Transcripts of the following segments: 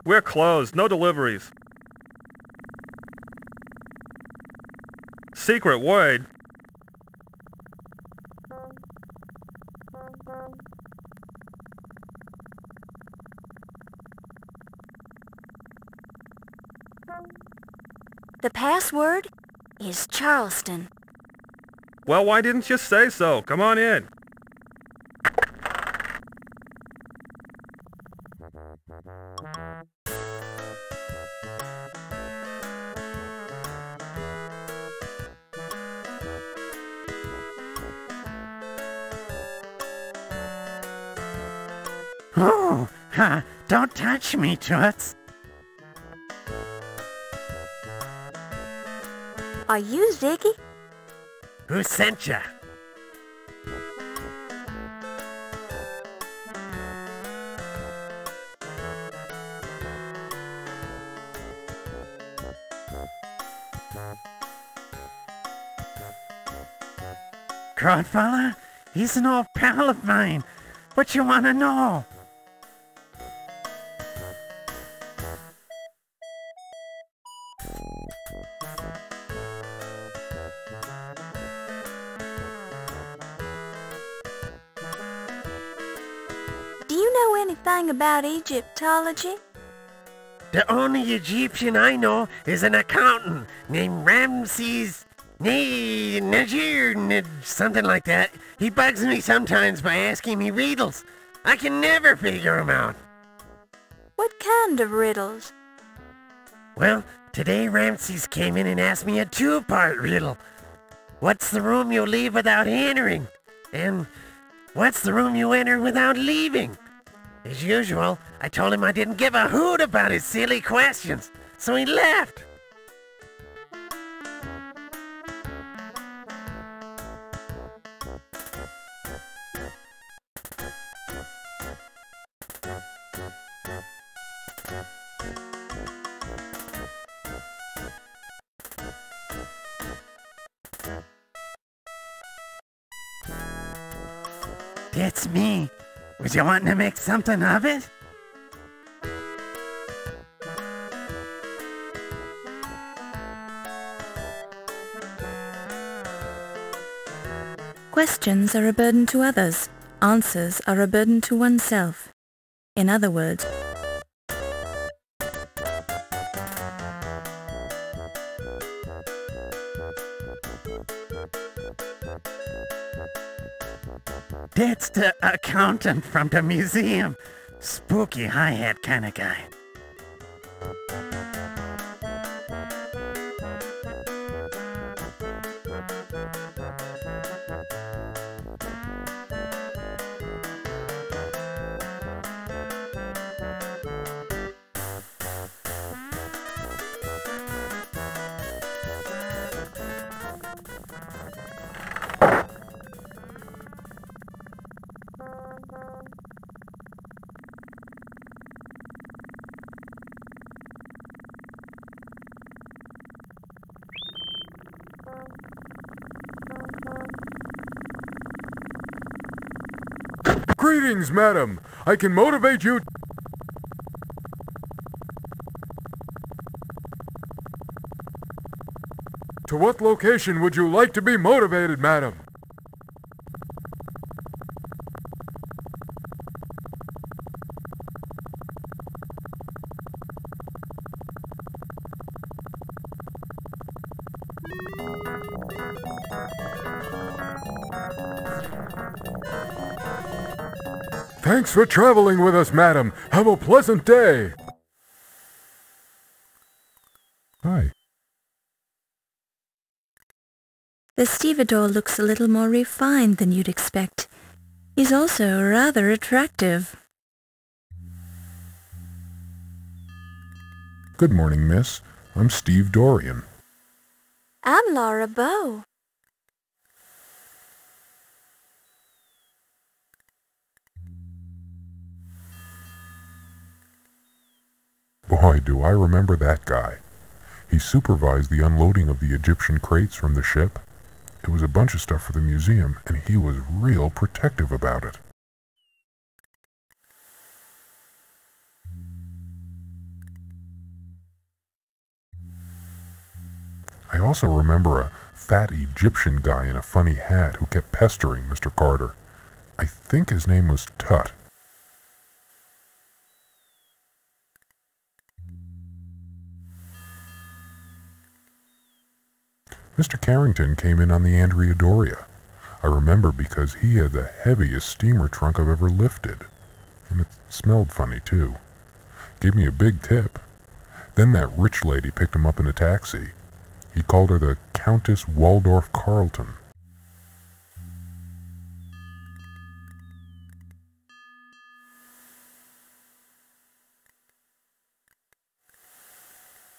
We're closed. No deliveries. Secret word. The password is Charleston. Well, why didn't you say so? Come on in. Oh, don't touch me, Toots. Are you Ziggy? Who sent ya? Crawdfella, he's an old pal of mine. What you wanna know? Do you know anything about Egyptology? The only Egyptian I know is an accountant named Ramses Najir, something like that. He bugs me sometimes by asking me riddles. I can never figure him out. What kind of riddles? Well, today Ramses came in and asked me a two-part riddle. What's the room you leave without entering? And what's the room you enter without leaving? As usual, I told him I didn't give a hoot about his silly questions, so he left. It's me. Was you wanting to make something of it? Questions are a burden to others. Answers are a burden to oneself. In other words, That's the accountant from the museum. Spooky hi-hat kind of guy. Greetings, madam. I can motivate you. To what location would you like to be motivated, madam? Thanks for traveling with us, madam. Have a pleasant day. Hi. the stevedore looks a little more refined than you'd expect. He's also rather attractive. Good morning, miss. I'm Steve Dorian. I'm Laura Bow. Boy, do I remember that guy. He supervised the unloading of the Egyptian crates from the ship. It was a bunch of stuff for the museum, and he was real protective about it. I also remember a fat Egyptian guy in a funny hat who kept pestering Mr. Carter. I think his name was Tut. Mr. Carrington came in on the Andrea Doria. I remember because he had the heaviest steamer trunk I've ever lifted. And it smelled funny, too. Gave me a big tip. Then that rich lady picked him up in a taxi. He called her the Countess Waldorf Carlton.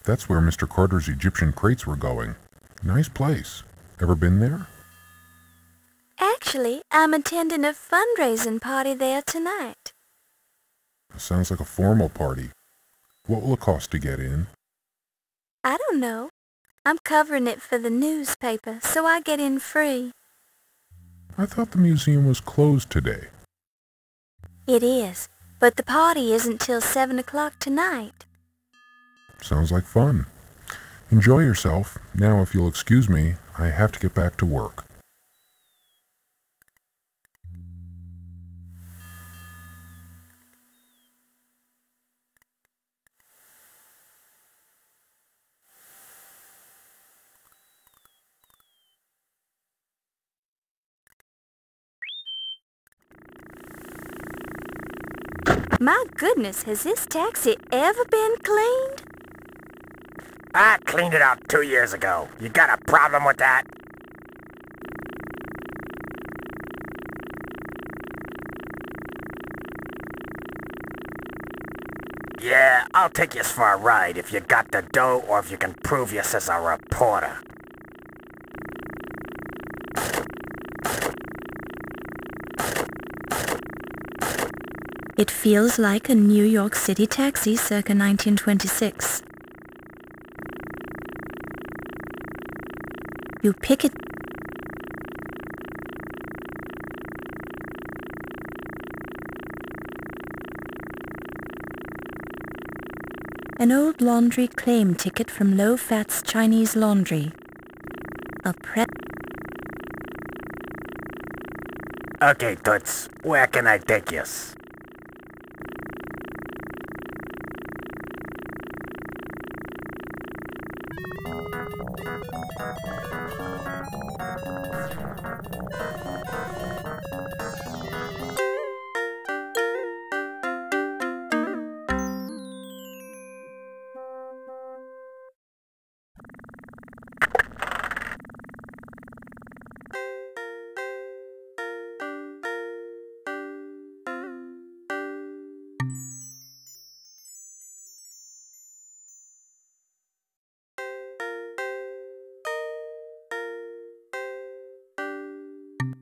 That's where Mr. Carter's Egyptian crates were going. Nice place. Ever been there? Actually, I'm attending a fundraising party there tonight. Sounds like a formal party. What will it cost to get in? I don't know. I'm covering it for the newspaper, so I get in free. I thought the museum was closed today. It is, but the party isn't till 7 o'clock tonight. Sounds like fun. Enjoy yourself. Now, if you'll excuse me, I have to get back to work. My goodness, has this taxi ever been cleaned? I cleaned it out 2 years ago. You got a problem with that? Yeah, I'll take you for a ride if you got the dough or if you can prove you're a reporter. It feels like a New York City taxi circa 1926. You pick it. An old laundry claim ticket from Low Fat's Chinese Laundry. A prep. Okay, Toots, where can I take yous?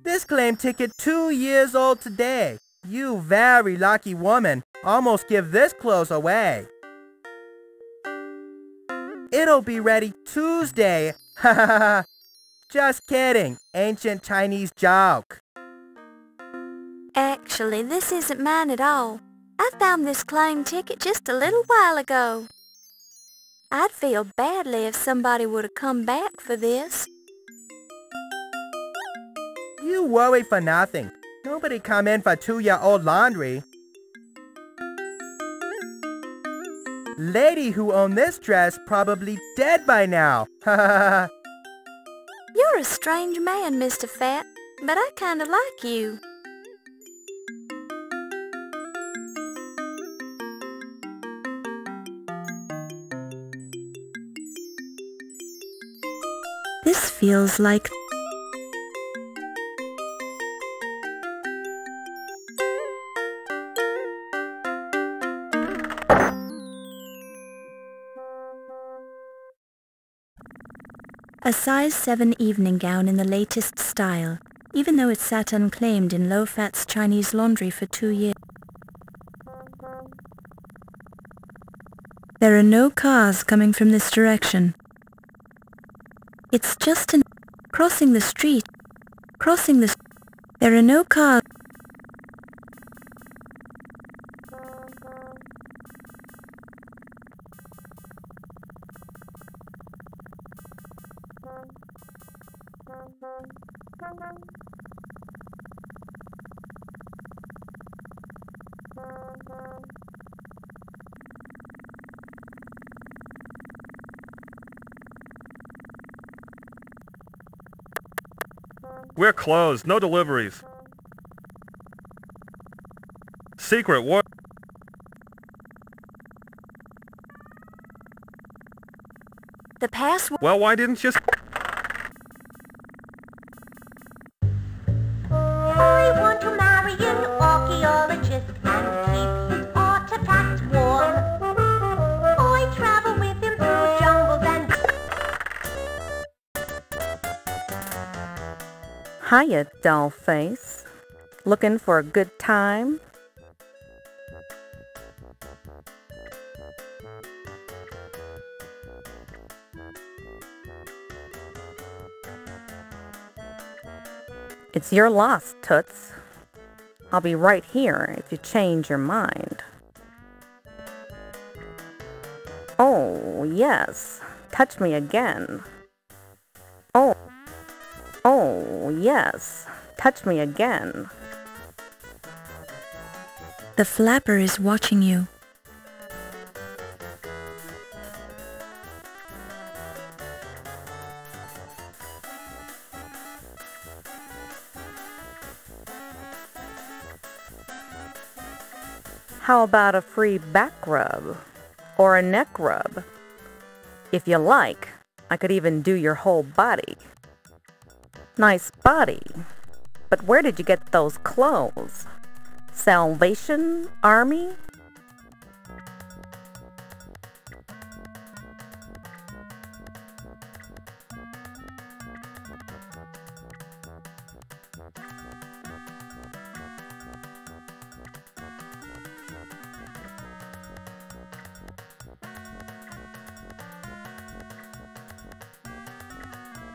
This claim ticket 2 years old today. You very lucky woman. Almost give this clothes away. It'll be ready Tuesday. Ha ha ha. Just kidding. Ancient Chinese joke. Actually, this isn't mine at all. I found this claim ticket just a little while ago. I'd feel badly if somebody would have come back for this. You worry for nothing. Nobody come in for 2-year-old laundry. Lady who owned this dress probably dead by now. Ha ha ha. You're a strange man, Mr. Fat, but I kinda like you. This feels like... a size 7 evening gown in the latest style, even though it sat unclaimed in Low Fat's Chinese Laundry for 2 years. There are no cars coming from this direction. It's just crossing the street. There are no cars. We're closed. No deliveries. Secret, what? The password. Well, why didn't you... I want to marry an archaeologist and keep his artifacts warm. I travel with him through jungles and... Hiya, dollface. Looking for a good time? It's your loss, Toots. I'll be right here if you change your mind. Oh, yes. Touch me again. Oh, yes. Touch me again. The flapper is watching you. How about a free back rub? Or a neck rub? If you like, I could even do your whole body. Nice body. But where did you get those clothes? Salvation Army?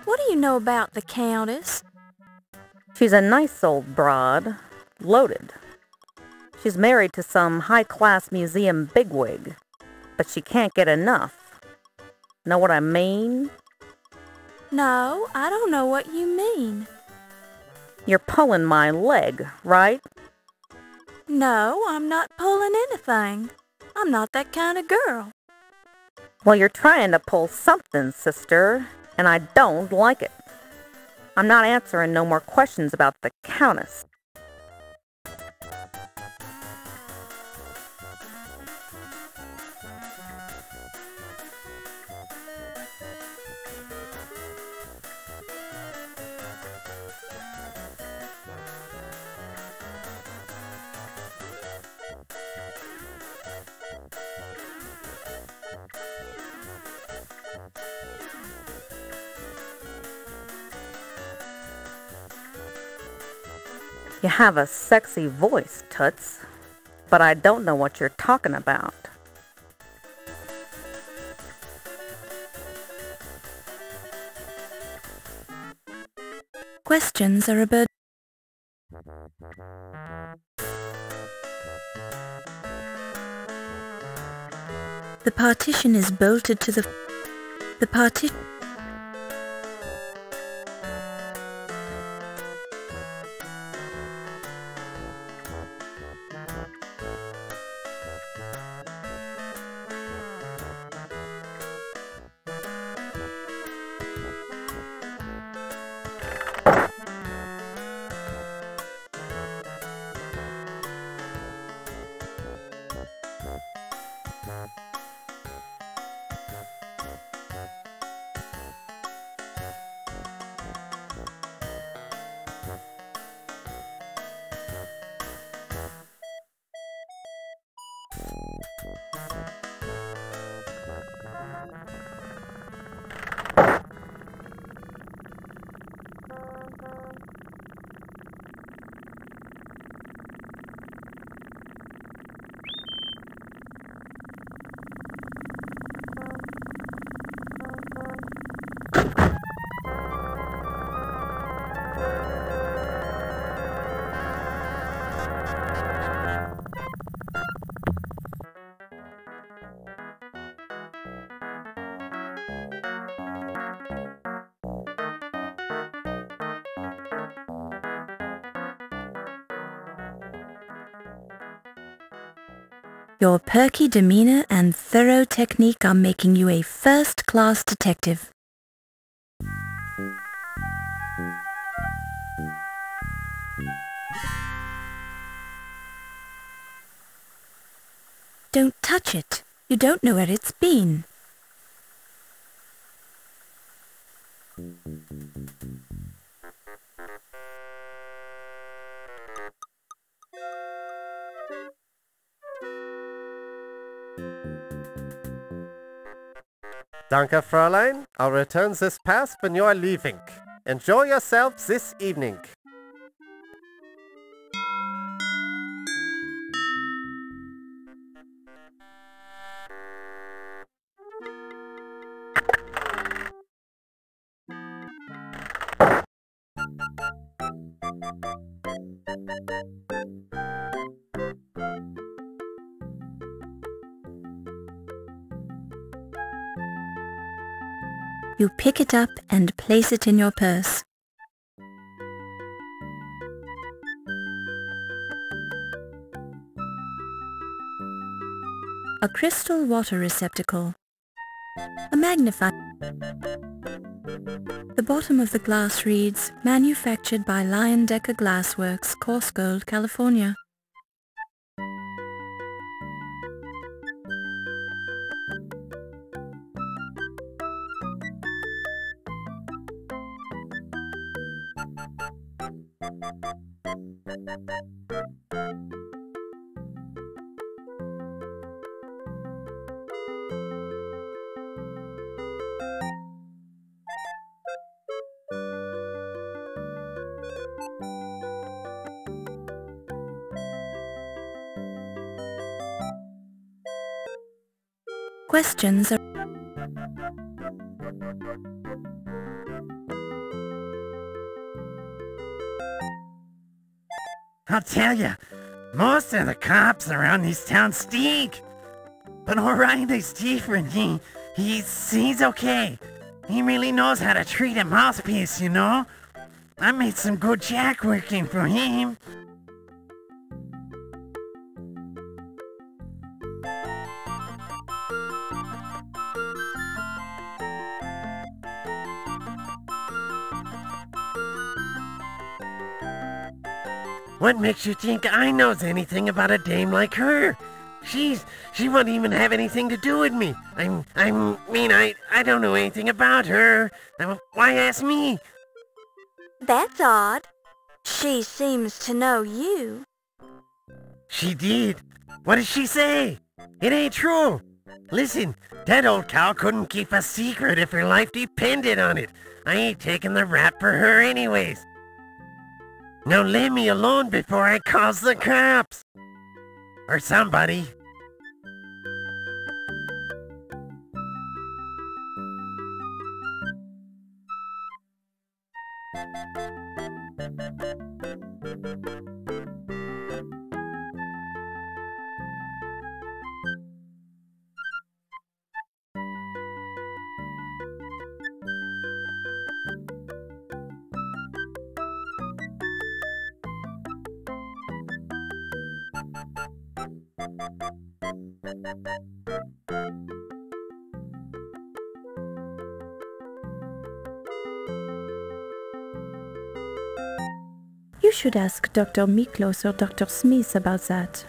What do you know about the Countess? She's a nice old broad. Loaded. She's married to some high-class museum bigwig. But she can't get enough. Know what I mean? No, I don't know what you mean. You're pulling my leg, right? No, I'm not pulling anything. I'm not that kind of girl. Well, you're trying to pull something, sister, and I don't like it. I'm not answering no more questions about the Countess. You have a sexy voice, Toots, but I don't know what you're talking about. Questions are about... The partition is bolted to the... The partition... Your perky demeanor and thorough technique are making you a first-class detective. Don't touch it. You don't know where it's been. Danke, Fräulein. I'll return this pass when you are leaving. Enjoy yourselves this evening. You pick it up and place it in your purse. A crystal water receptacle. A magnifying. The bottom of the glass reads, manufactured by Lion Decker Glassworks, Coarse Gold, California. Questions are... I'll tell ya, most of the cops around this town stink. But O'Reilly's different. He's okay. He really knows how to treat a mouthpiece, you know? I made some good jack working for him. What makes you think I knows anything about a dame like her? She won't even have anything to do with me. I don't know anything about her. Why ask me? That's odd. She seems to know you. She did? What did she say? It ain't true. Listen, that old cow couldn't keep a secret if her life depended on it. I ain't taking the rap for her anyways. Now leave me alone before I calls the cops. Or somebody. You should ask Dr. Miklos or Dr. Smith about that.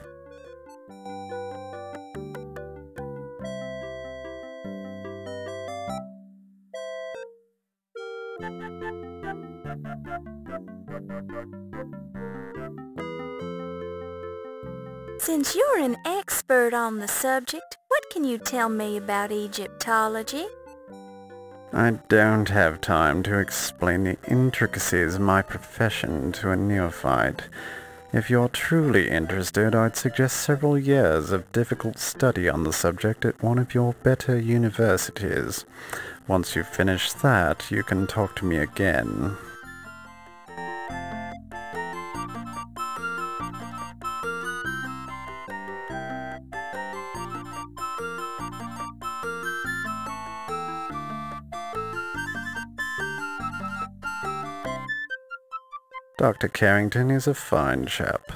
Since you're an expert on the subject, what can you tell me about Egyptology? I don't have time to explain the intricacies of my profession to a neophyte. If you're truly interested, I'd suggest several years of difficult study on the subject at one of your better universities. Once you've finished that, you can talk to me again. Dr. Carrington is a fine chap.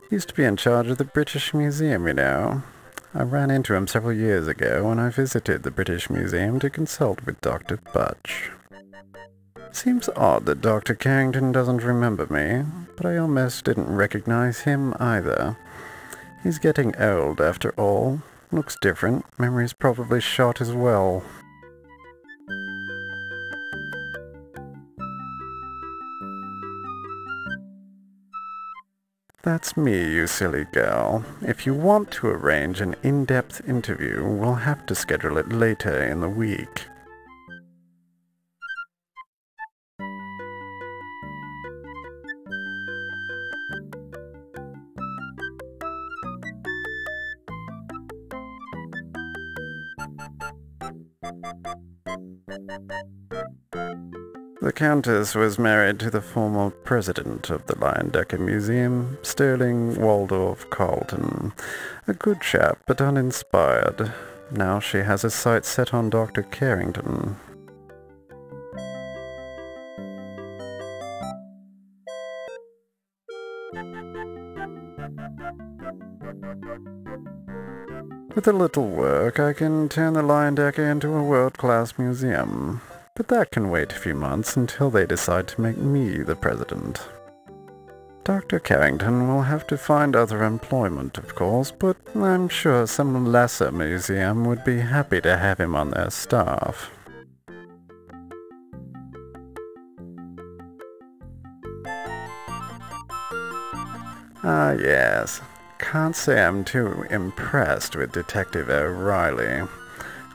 He used to be in charge of the British Museum, you know. I ran into him several years ago when I visited the British Museum to consult with Dr. Butch. Seems odd that Dr. Carrington doesn't remember me, but I almost didn't recognize him either. He's getting old after all. Looks different. Memory's probably shot as well. That's me, you silly girl. If you want to arrange an in-depth interview, we'll have to schedule it later in the week. The Countess was married to the former president of the Dagger Museum, Sterling Waldorf Carlton. A good chap, but uninspired. Now she has her sights set on Dr. Carrington. With a little work, I can turn the Dagger into a world-class museum. But that can wait a few months until they decide to make me the president. Dr. Carrington will have to find other employment, of course, but I'm sure some lesser museum would be happy to have him on their staff. Ah, yes. Can't say I'm too impressed with Detective O'Reilly.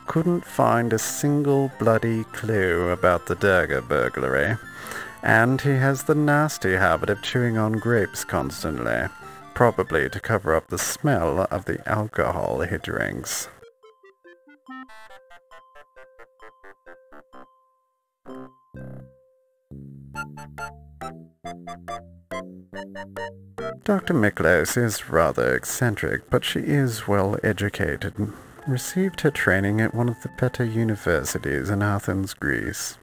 Couldn't find a single bloody clue about the Dagger burglary. And he has the nasty habit of chewing on grapes constantly, probably to cover up the smell of the alcohol he drinks. Dr. Miklos is rather eccentric, but she is well educated. Received her training at one of the better universities in Athens, Greece.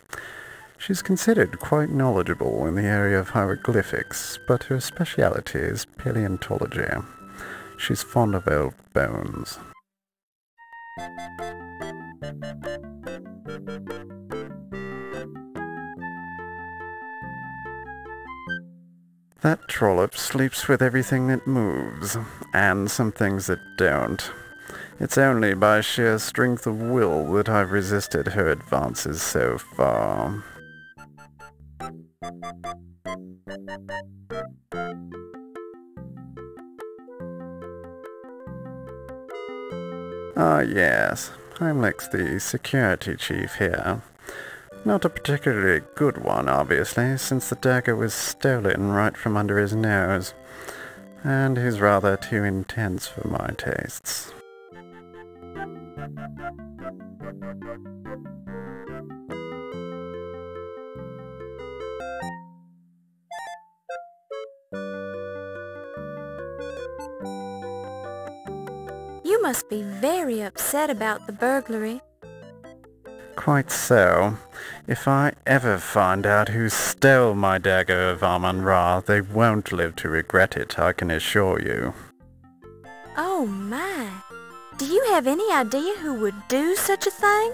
She's considered quite knowledgeable in the area of hieroglyphics, but her speciality is paleontology. She's fond of old bones. That trollop sleeps with everything that moves, and some things that don't. It's only by sheer strength of will that I've resisted her advances so far. Ah, yes. Heimlich's the security chief here. Not a particularly good one, obviously, since the dagger was stolen right from under his nose. And he's rather too intense for my tastes. You must be very upset about the burglary. Quite so. If I ever find out who stole my dagger of Amon-Ra, they won't live to regret it, I can assure you. Oh my! Do you have any idea who would do such a thing?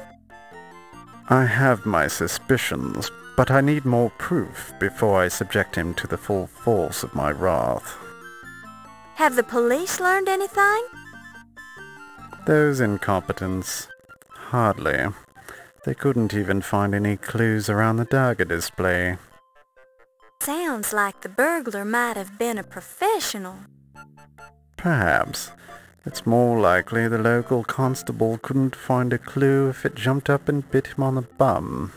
I have my suspicions, but I need more proof before I subject him to the full force of my wrath. Have the police learned anything? Those incompetents? Hardly. They couldn't even find any clues around the dagger display. Sounds like the burglar might have been a professional. Perhaps. It's more likely the local constable couldn't find a clue if it jumped up and bit him on the bum.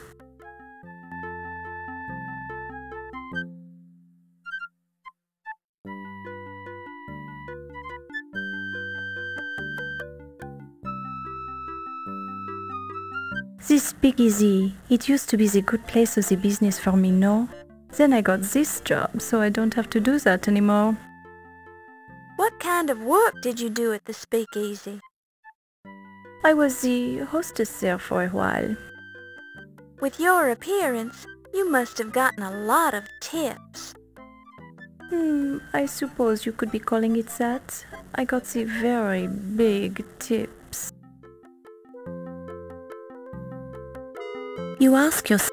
This Speakeasy, it used to be the good place of the business for me, no? Then I got this job, so I don't have to do that anymore. What kind of work did you do at the Speakeasy? I was the hostess there for a while. With your appearance, you must have gotten a lot of tips. I suppose you could be calling it that. I got the very big tips. You ask yourself,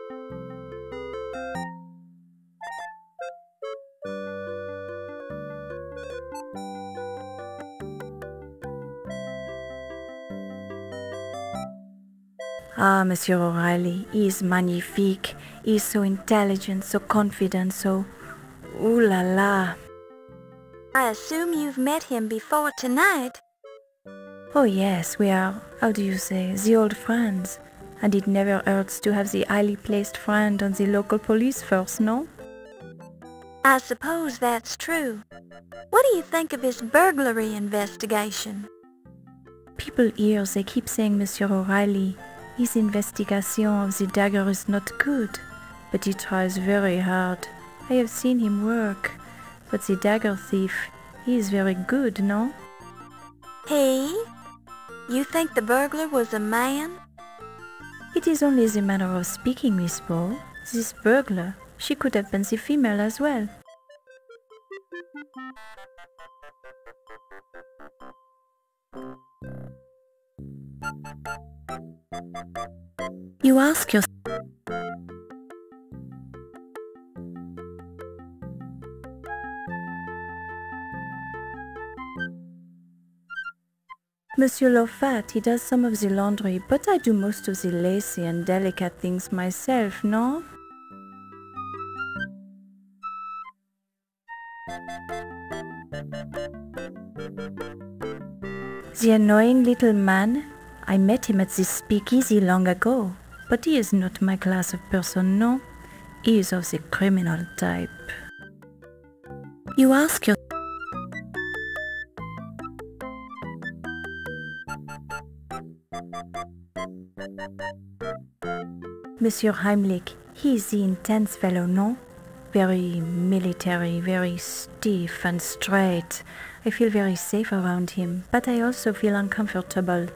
Ah, Monsieur O'Reilly, he is magnifique. He is so intelligent, so confident, so... Ooh la la. I assume you've met him before tonight. Oh yes, we are, how do you say, the old friends. And it never hurts to have the highly placed friend on the local police force, no? I suppose that's true. What do you think of his burglary investigation? People here, they keep saying Monsieur O'Reilly, his investigation of the Dagger is not good, but he tries very hard. I have seen him work, but the Dagger thief, he is very good, no? He? You think the burglar was a man? It is only the manner of speaking, Miss Paul. This burglar, she could have been the female as well. You ask yourself, Monsieur Lofat, he does some of the laundry, but I do most of the lacy and delicate things myself, no? The annoying little man, I met him at this Speakeasy long ago, but he is not my class of person, no? He is of the criminal type. you ask yourself, Monsieur Heimlich, he is the intense fellow, no? Very military, very stiff and straight. I feel very safe around him, but I also feel uncomfortable.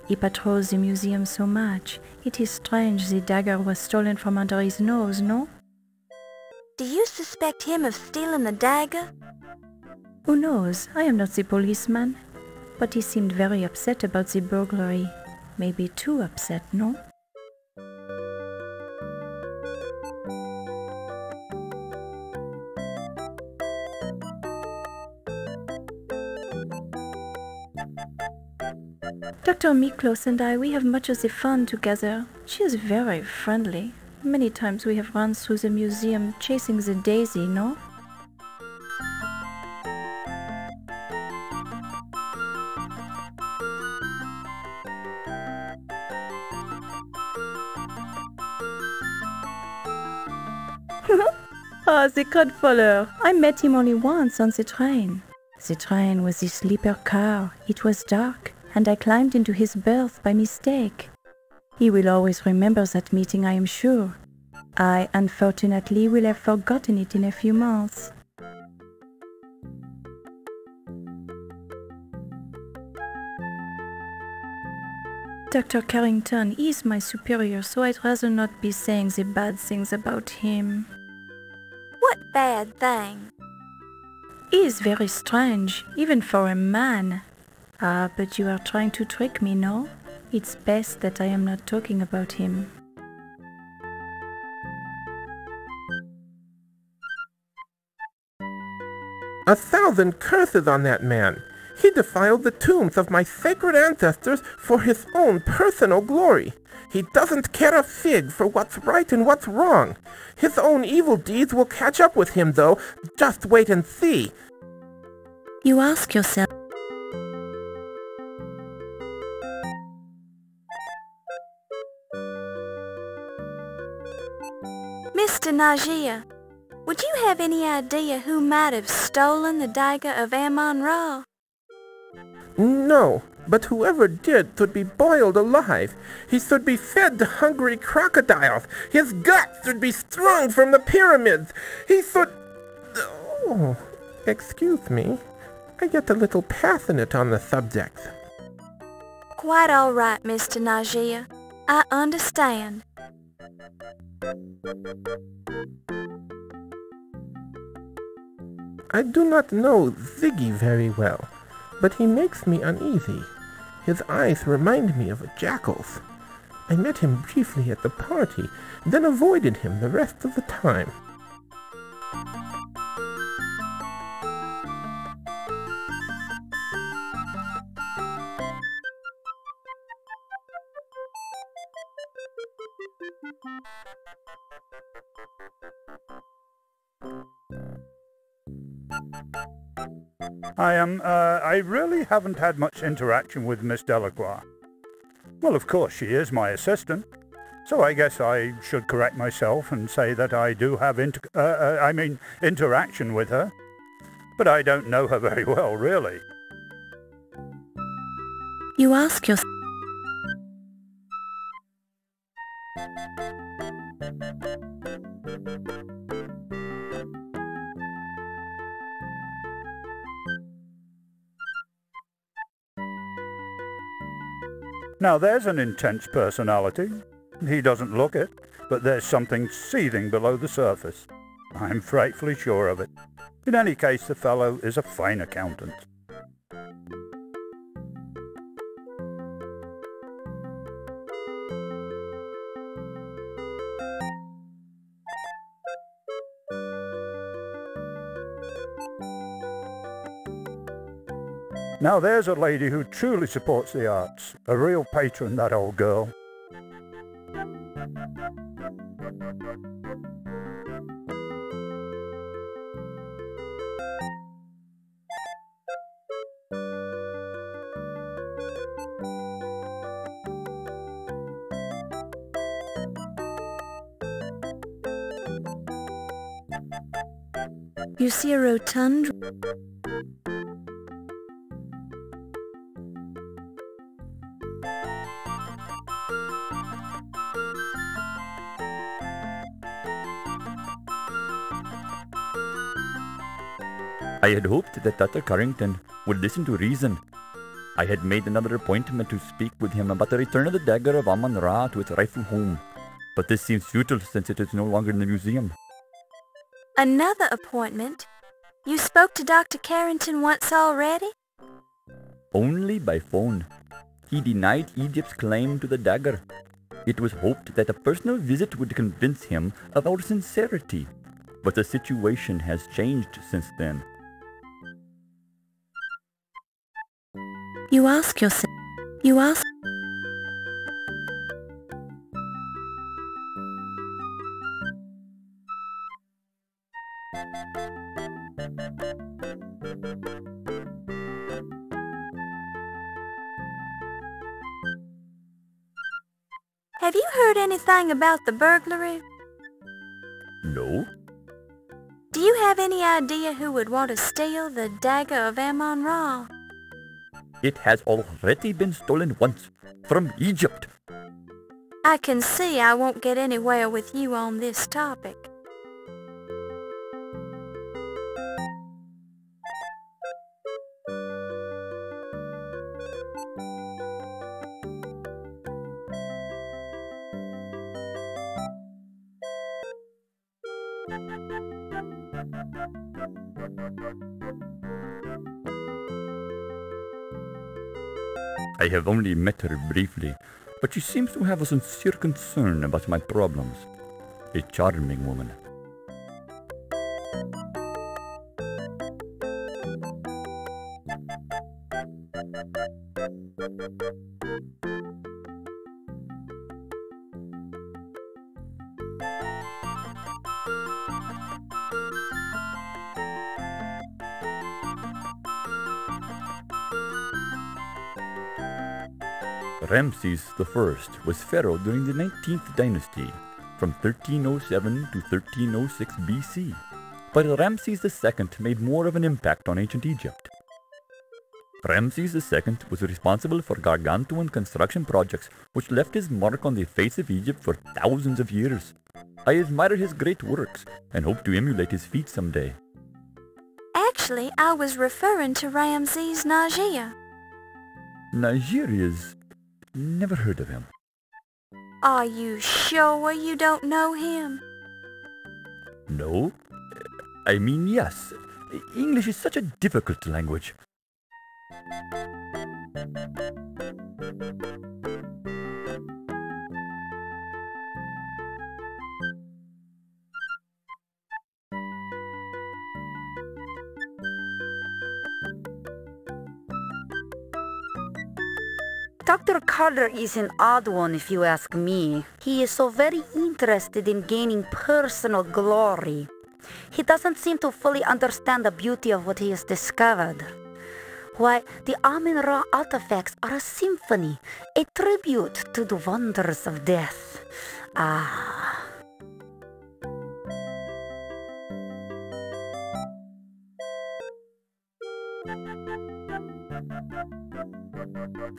He patrols the museum so much. It is strange the dagger was stolen from under his nose, no? do you suspect him of stealing the dagger? Who knows? I am not the policeman. But he seemed very upset about the burglary. Maybe too upset, no? Dr. Miklos and I, we have much of the fun together. She is very friendly. Many times we have run through the museum chasing the daisy, no? Ah, the codfollower. I met him only once on the train. The train was the sleeper car. It was dark, and I climbed into his berth by mistake. He will always remember that meeting, I am sure. I, unfortunately, will have forgotten it in a few months. Dr. Carrington is my superior, so I'd rather not be saying the bad things about him. What bad thing? He is very strange, even for a man. Ah, but you are trying to trick me, no? It's best that I am not talking about him. A thousand curses on that man! He defiled the tombs of my sacred ancestors for his own personal glory. He doesn't care a fig for what's right and what's wrong. His own evil deeds will catch up with him, though. Just wait and see. You ask yourself, Mr. Najia, would you have any idea who might have stolen the dagger of Amon Ra? No, but whoever did should be boiled alive. He should be fed to hungry crocodiles. His guts should be strung from the pyramids. He should... Oh, excuse me. I get a little passionate on the subject. Quite all right, Mr. Najia. I understand. I do not know Ziggy very well. but he makes me uneasy. His eyes remind me of a jackal's. I met him briefly at the party, then avoided him the rest of the time. I really haven't had much interaction with Miss Delacroix. Well, of course, she is my assistant, so I guess I should correct myself and say that I do have interaction with her. But I don't know her very well, really. You ask yourself. Now there's an intense personality. He doesn't look it, but there's something seething below the surface. I'm frightfully sure of it. In any case, the fellow is a fine accountant. Now there's a lady who truly supports the arts. A real patron, that old girl. You see a rotund. I had hoped that Dr. Carrington would listen to reason. I had made another appointment to speak with him about the return of the dagger of Amon Ra to its rightful home, but this seems futile since it is no longer in the museum. Another appointment? You spoke to Dr. Carrington once already? Only by phone. He denied Egypt's claim to the dagger. It was hoped that a personal visit would convince him of our sincerity, but the situation has changed since then. You ask yourself. You ask. Have you heard anything about the burglary? No. Do you have any idea who would want to steal the dagger of Amon Ra? It has already been stolen once, from Egypt. I can see I won't get anywhere with you on this topic. I have only met her briefly, but she seems to have a sincere concern about my problems. A charming woman. Ramses I was pharaoh during the 19th dynasty, from 1307 to 1306 BC, but Ramses II made more of an impact on ancient Egypt. Ramses II was responsible for gargantuan construction projects which left his mark on the face of Egypt for thousands of years. I admire his great works and hope to emulate his feats someday. Actually, I was referring to Ramses Najia. Nigeria's... never heard of him. Are you sure you don't know him? No. I mean, yes. English is such a difficult language. Dr. Carter is an odd one, if you ask me. He is so very interested in gaining personal glory. He doesn't seem to fully understand the beauty of what he has discovered. Why, the Amon Ra artifacts are a symphony, a tribute to the wonders of death. Ah.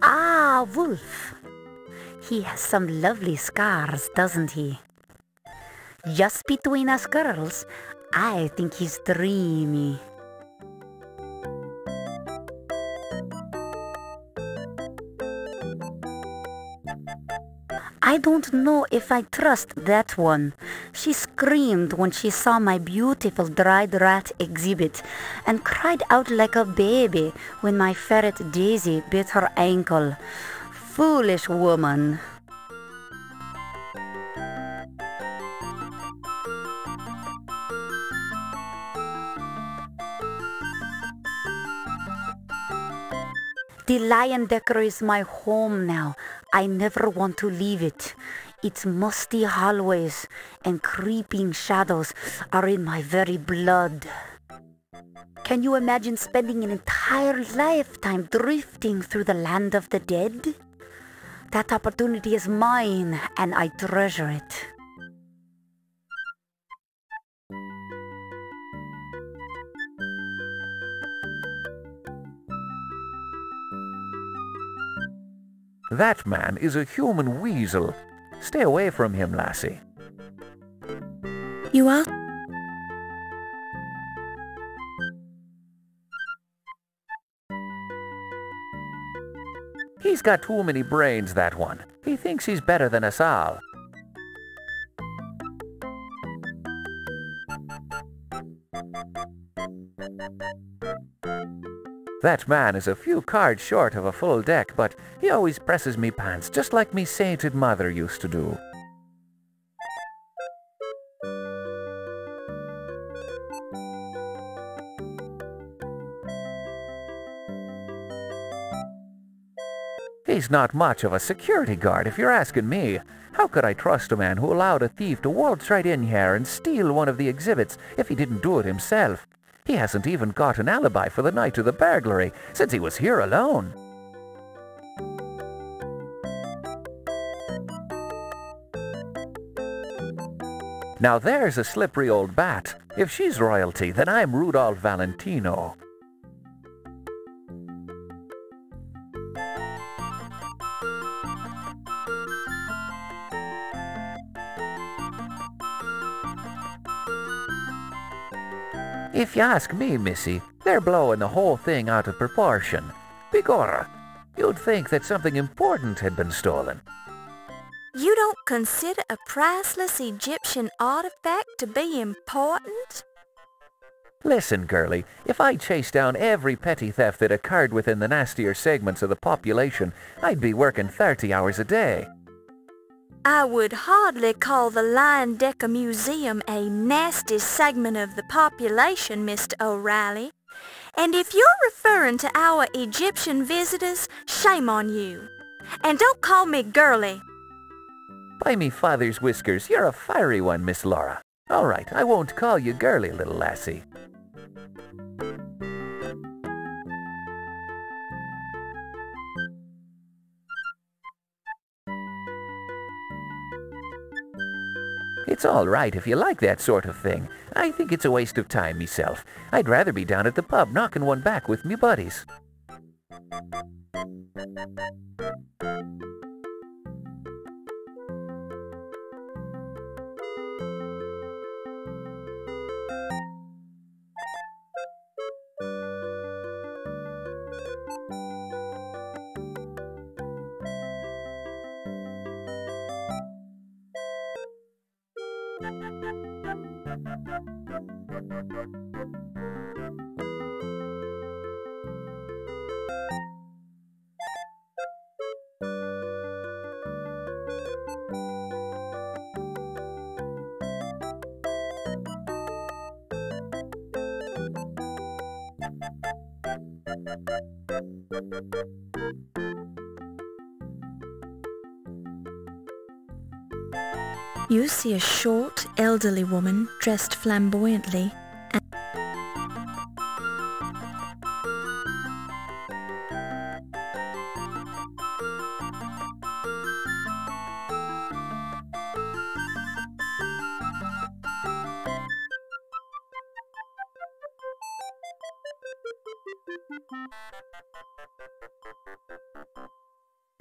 Ah, Wolf. He has some lovely scars, doesn't he? Just between us girls, I think he's dreamy. I don't know if I trust that one. She screamed when she saw my beautiful dried rat exhibit and cried out like a baby when my ferret Daisy bit her ankle. Foolish woman. The Lion Decker is my home now. I never want to leave it. Its musty hallways and creeping shadows are in my very blood. Can you imagine spending an entire lifetime drifting through the land of the dead? That opportunity is mine, and I treasure it. That man is a human weasel. Stay away from him, lassie. You are? He's got too many brains, that one. He thinks he's better than us all. That man is a few cards short of a full deck, but he always presses me pants, just like me sainted mother used to do. He's not much of a security guard, if you're asking me. How could I trust a man who allowed a thief to waltz right in here and steal one of the exhibits if he didn't do it himself? He hasn't even got an alibi for the night of the burglary, since he was here alone. Now there's a slippery old bat. If she's royalty, then I'm Rudolph Valentino. If you ask me, missy, they're blowing the whole thing out of proportion. Begorra, you'd think that something important had been stolen. You don't consider a priceless Egyptian artifact to be important? Listen, girlie, if I chased down every petty theft that occurred within the nastier segments of the population, I'd be working 30 hours a day. I would hardly call the Lion Decker Museum a nasty segment of the population, Mr. O'Reilly. And if you're referring to our Egyptian visitors, shame on you. And don't call me girly. By me father's whiskers, you're a fiery one, Miss Laura. All right, I won't call you girly, little lassie. It's all right if you like that sort of thing. I think it's a waste of time myself. I'd rather be down at the pub knocking one back with me buddies. You see a short, elderly woman dressed flamboyantly.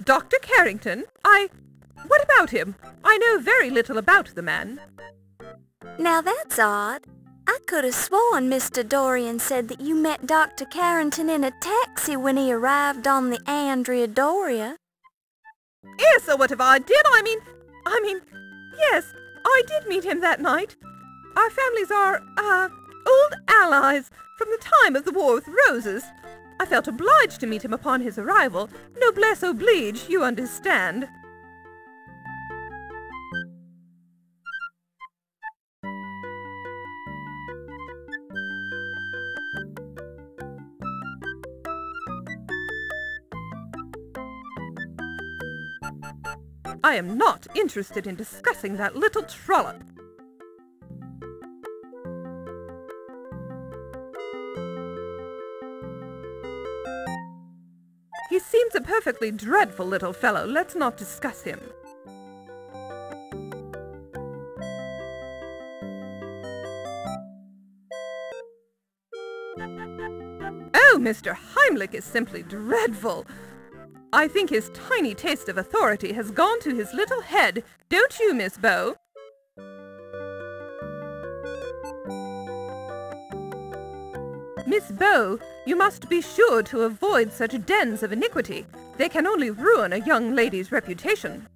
Dr. Carrington? What about him? I know very little about the man. Now that's odd. I could have sworn Mr. Dorian said that you met Dr. Carrington in a taxi when he arrived on the Andrea Doria. Yes, so what if I did? I mean, yes, I did meet him that night. Our families are, old allies from the time of the War with Roses. I felt obliged to meet him upon his arrival. Noblesse oblige, you understand. I am not interested in discussing that little trollop. He seems a perfectly dreadful little fellow. Let's not discuss him. Oh, Mr. Heimlich is simply dreadful. I think his tiny taste of authority has gone to his little head. Don't you, Miss Bow? Miss Bow, you must be sure to avoid such dens of iniquity. They can only ruin a young lady's reputation.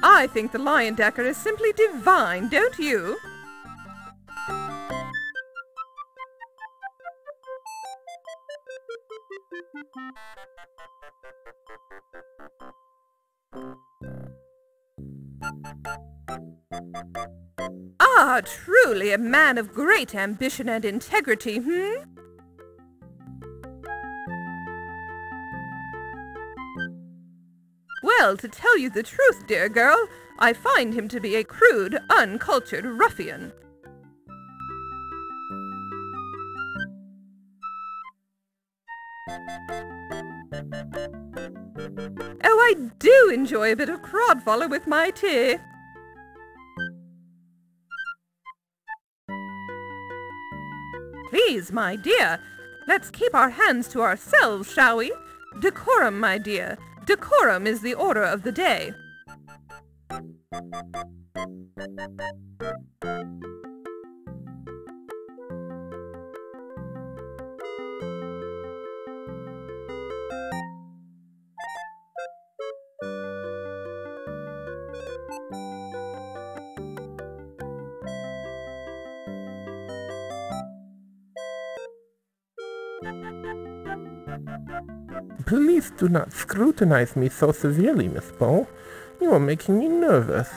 I think the Lion Dagger is simply divine, don't you? Ah, truly a man of great ambition and integrity, Well, to tell you the truth, dear girl, I find him to be a crude, uncultured ruffian. Oh, I do enjoy a bit of crodfollow with my tea. Please, my dear, let's keep our hands to ourselves, shall we? Decorum, my dear. Decorum is the order of the day. Please do not scrutinize me so severely, Miss Bow. You are making me nervous.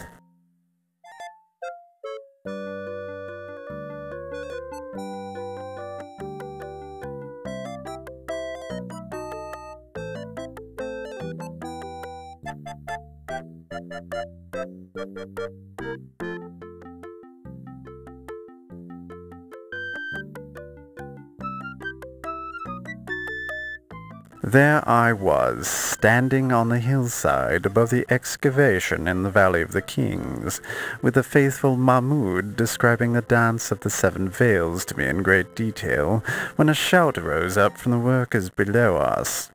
There I was, standing on the hillside above the excavation in the Valley of the Kings, with the faithful Mahmoud describing the dance of the Seven Veils to me in great detail, when a shout rose up from the workers below us.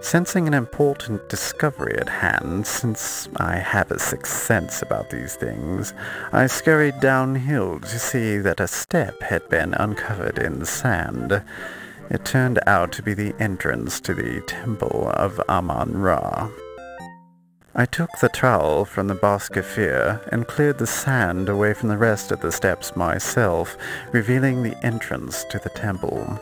Sensing an important discovery at hand, since I have a sixth sense about these things, I scurried downhill to see that a step had been uncovered in the sand. It turned out to be the entrance to the temple of Amon Ra. I took the trowel from the bosquefier and cleared the sand away from the rest of the steps myself, revealing the entrance to the temple.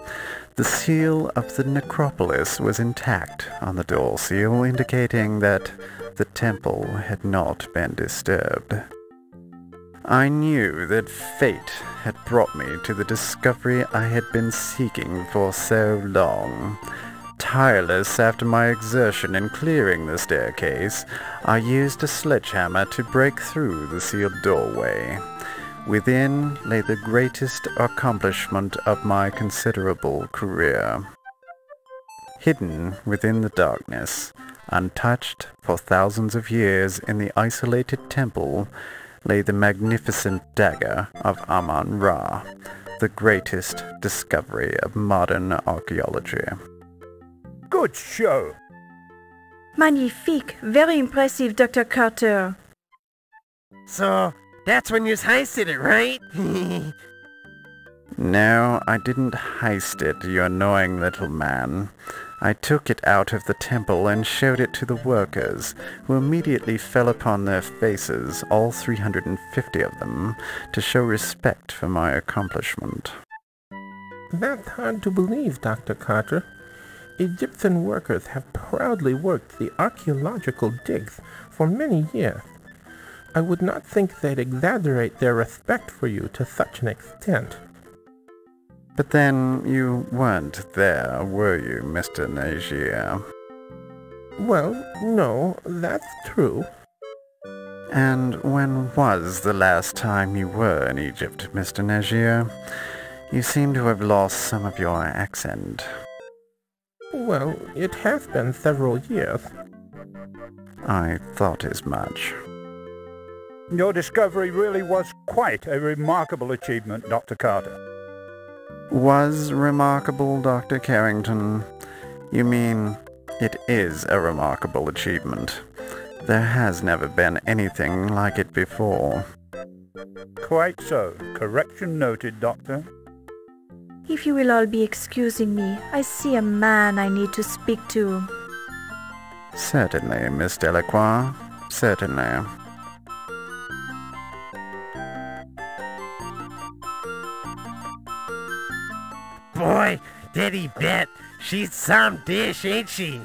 The seal of the necropolis was intact on the door seal, indicating that the temple had not been disturbed. I knew that fate had brought me to the discovery I had been seeking for so long. Tireless after my exertion in clearing the staircase, I used a sledgehammer to break through the sealed doorway. Within lay the greatest accomplishment of my considerable career. Hidden within the darkness, untouched for thousands of years in the isolated temple, lay the magnificent dagger of Amon Ra, the greatest discovery of modern archaeology. Good show. Magnifique. Very impressive, Dr. Carter. So, that's when you heisted it, right? No, I didn't heist it, you annoying little man. I took it out of the temple and showed it to the workers, who immediately fell upon their faces, all 350 of them, to show respect for my accomplishment. That's hard to believe, Dr. Carter. Egyptian workers have proudly worked the archaeological digs for many years. I would not think they'd exaggerate their respect for you to such an extent. But then you weren't there, were you, Mr. Nagier? Well, no, that's true. And when was the last time you were in Egypt, Mr. Nagier? You seem to have lost some of your accent. Well, it has been several years. I thought as much. Your discovery really was quite a remarkable achievement, Dr. Carter. Was remarkable, Dr. Carrington? You mean it is a remarkable achievement. There has never been anything like it before. Quite so. Correction noted, Doctor. If you will all be excusing me, I see a man I need to speak to. Certainly, Miss Delacroix. Certainly. Boy, did he bet. She's some dish, ain't she?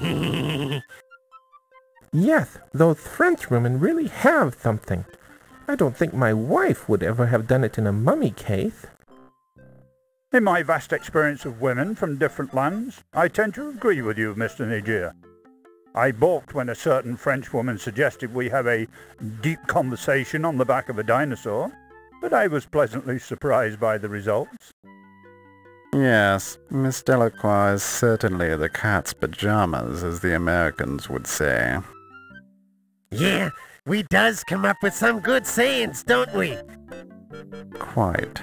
Yes, those French women really have something. I don't think my wife would ever have done it in a mummy case. In my vast experience of women from different lands, I tend to agree with you, Mr. Nagier. I balked when a certain French woman suggested we have a deep conversation on the back of a dinosaur, but I was pleasantly surprised by the results. Yes, Miss Delacroix is certainly the cat's pajamas, as the Americans would say. Yeah, we does come up with some good sayings, don't we? Quite.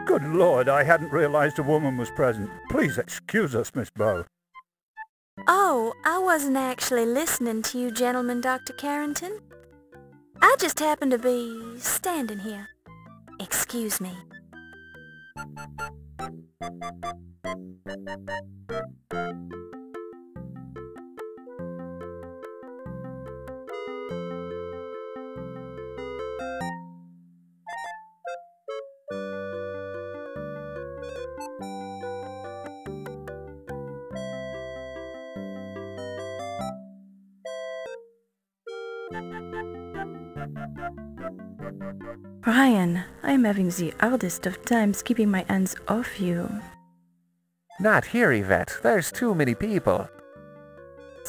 Good Lord, I hadn't realized a woman was present. Please excuse us, Miss Bow. Oh, I wasn't actually listening to you gentlemen, Dr. Carrington. I just happened to be standing here. Excuse me. Brian, I'm having the hardest of times keeping my hands off you. Not here, Yvette. There's too many people.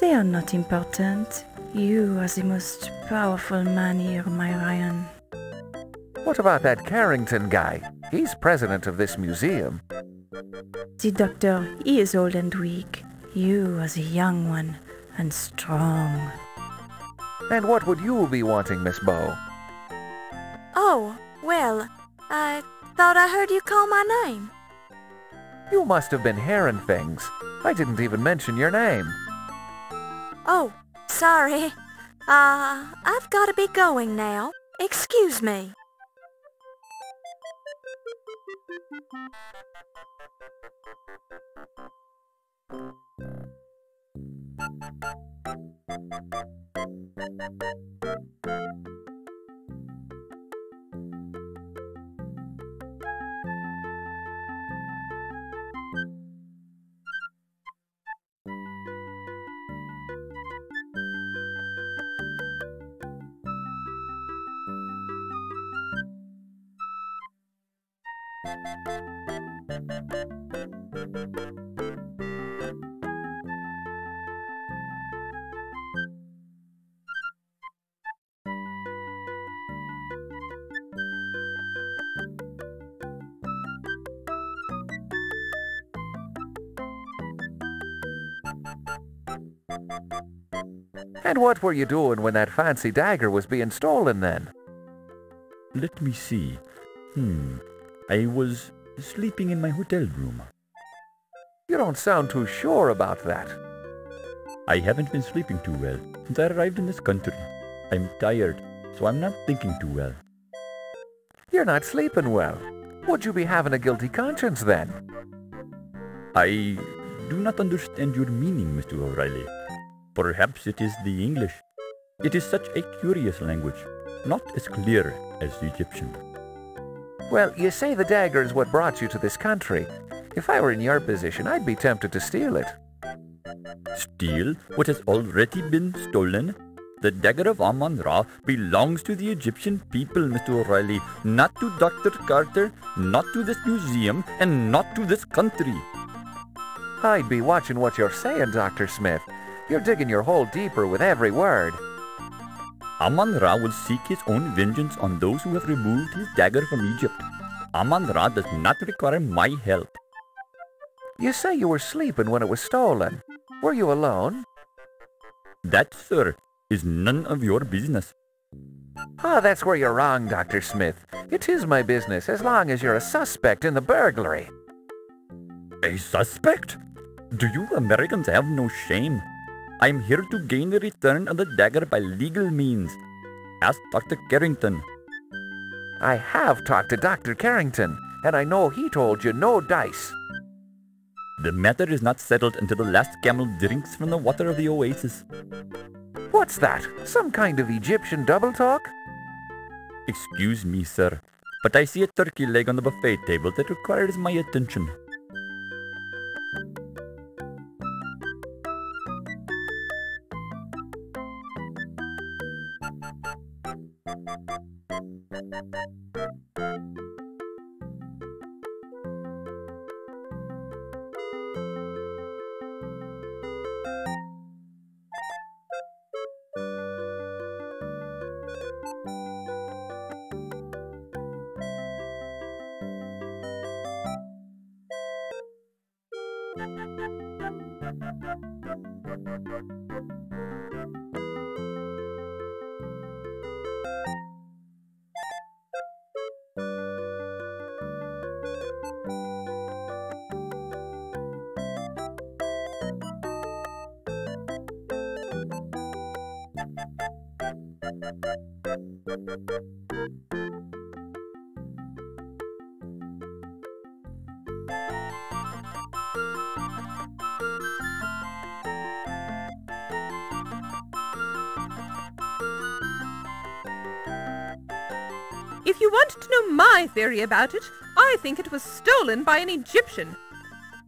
They are not important. You are the most powerful man here, my Ryan. What about that Carrington guy? He's president of this museum. The doctor, he is old and weak. You are the young one and strong. And what would you be wanting, Miss Bow? Oh, well, I thought I heard you call my name. You must have been hearing things. I didn't even mention your name. Oh, sorry. I've got to be going now. Excuse me. And what were you doing when that fancy dagger was being stolen then? Let me see. I was sleeping in my hotel room. You don't sound too sure about that. I haven't been sleeping too well since I arrived in this country. I'm tired, so I'm not thinking too well. You're not sleeping well. Would you be having a guilty conscience then? I do not understand your meaning, Mr. O'Reilly. Perhaps it is the English. It is such a curious language, not as clear as the Egyptian. Well, you say the dagger is what brought you to this country. If I were in your position, I'd be tempted to steal it. Steal what has already been stolen? The dagger of Amon Ra belongs to the Egyptian people, Mr. O'Reilly, not to Dr. Carter, not to this museum, and not to this country. I'd be watching what you're saying, Dr. Smith. You're digging your hole deeper with every word. Amon Ra will seek his own vengeance on those who have removed his dagger from Egypt. Amon Ra does not require my help. You say you were sleeping when it was stolen. Were you alone? That, sir, is none of your business. Ah, that's where you're wrong, Dr. Smith. It is my business, as long as you're a suspect in the burglary. A suspect? Do you Americans have no shame? I'm here to gain the return of the dagger by legal means. Ask Dr. Carrington. I have talked to Dr. Carrington, and I know he told you no dice. The matter is not settled until the last camel drinks from the water of the oasis. What's that? Some kind of Egyptian double talk? Excuse me, sir, but I see a turkey leg on the buffet table that requires my attention. If you want to know my theory about it, I think it was stolen by an Egyptian.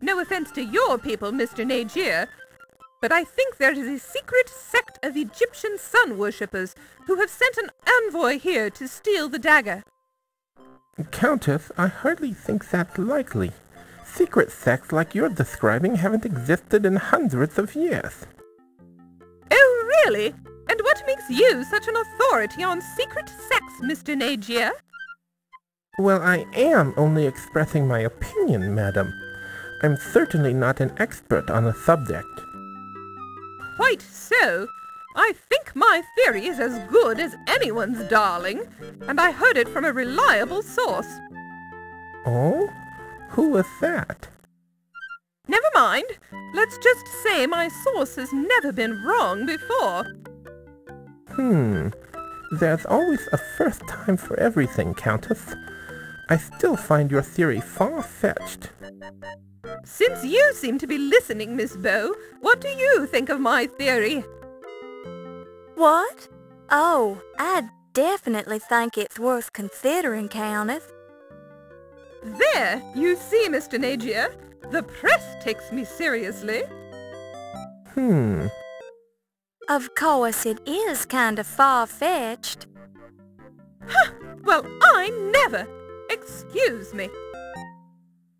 No offense to your people, Mr. Nagier, but I think there is a secret sect of Egyptian sun worshippers who have sent an envoy here to steal the dagger. Countess, I hardly think that's likely. Secret sects like you're describing haven't existed in hundreds of years. Oh, really? And what makes you such an authority on secret sects, Mr. Nagier? Well, I am only expressing my opinion, madam. I'm certainly not an expert on the subject. Quite so. I think my theory is as good as anyone's, darling, and I heard it from a reliable source. Oh? Who was that? Never mind. Let's just say my source has never been wrong before. There's always a first time for everything, Countess. I still find your theory far-fetched. Since you seem to be listening, Miss Bow, what do you think of my theory? What? Oh, I definitely think it's worth considering, Countess. There, you see, Mr. Nagier, the press takes me seriously. Of course, it is kind of far-fetched. Huh, well, I never! Excuse me.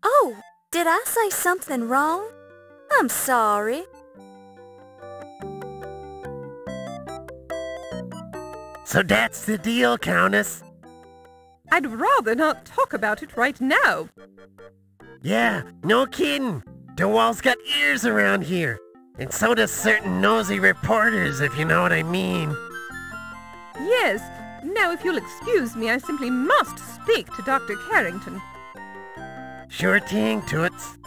Oh, did I say something wrong? I'm sorry. So that's the deal, Countess. I'd rather not talk about it right now. Yeah, no kidding. DeWall's got ears around here. And so does certain nosy reporters, if you know what I mean. Yes. Now, if you'll excuse me, I simply must speak to Dr. Carrington. Sure thing, Toots.